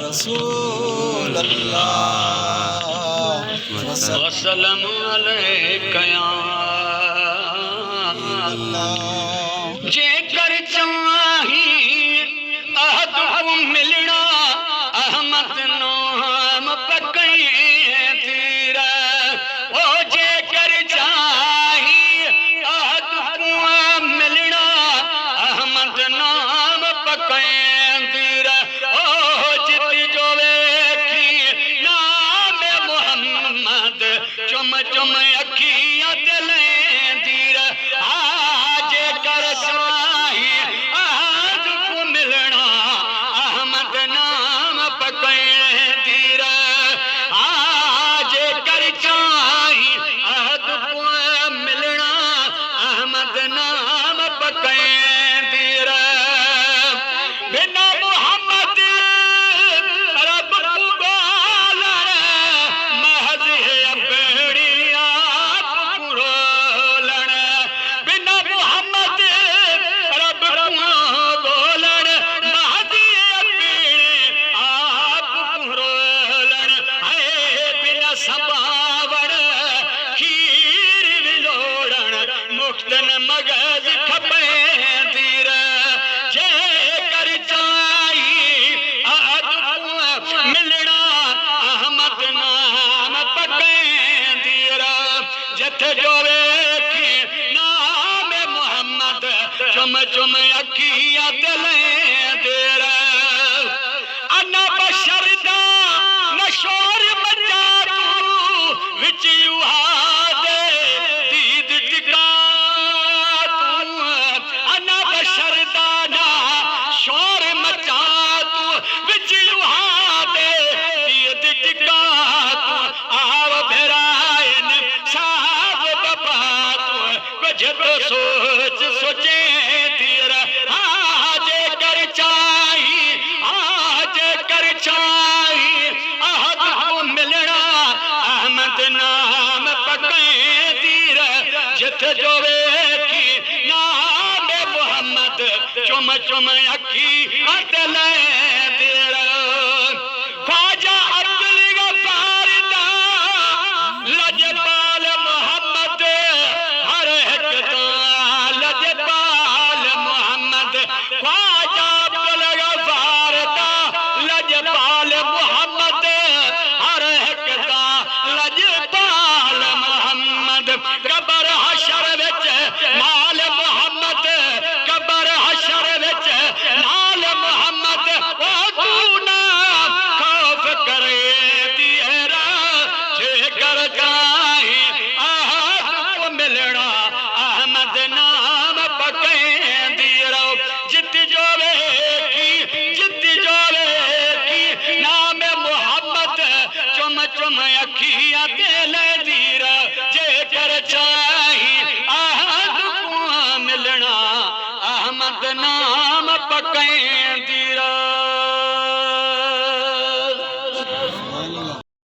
रसूल अल्लाह वसल्लम अलैका या अल्लाह। जेकर चाही अहद को मिलना अहमद नाम पकई तेरा ओ जेकर चाही अहद को मिलना अहमद नाम पकई तेरा ओ जित जो वेखी नाम मोहम्मद चुम चुम अखियां दिले तेरा आज कर चाही आज को मिलना अहमद नाम पकए तेरा आज कर चाही आज को मिलना अहमद नाम पकए तेरा बिना मोहम्मद रब को गालन महज है अपनी आप पुरोलन बिना मोहम्मद रब को गोलन महज है अपने आप पुरोलन है बिना सबावण खीर विलोड़न मुख्तन मगज खपे तेरा जे कर चाही अहद को मिलना अहमद नाम पकए तेरा जथ जो वेखी नाम मोहम्मद चुम चुम अखियां दिले तेरा अना बशर दा नशोर बचा तू विच युहादे दीद टिका तू अना बशर दा ना शोर मचा तू विच युहादे दीद टिका तू आव भेरायन साहब बाबा तू कुछ तो सोच सोचे तेरा आज कर चाही आज कर चाही अहद को मिलना अहमद नाम पकए तेरा जित जो वेखी नाम मोहम्मद चुम चुम अखी दिले तेरा ख्वाजा अब्दुल गफ्फार दा लजपाल मोहम्मद हर एक दा लजपाल मोहम्मद ख्वाजा अब्दुल गफ्फार दा लजपाल मोहम्मद हर एक दा लजपाल मोहम्मद कबर हशर विच माल मोहम्मद कबर हशर विच माल मोहम्मद ओ तू ना खौफ करे तेरा जेकर चाही अहद को मिलना अहमद नाम पकए तेरा जित जो वेखी नाम मोहम्मद चुम चुम अखियां दिले तेरा जेकर चाही अहद को मिलना अहमद नाम पकए तेरा।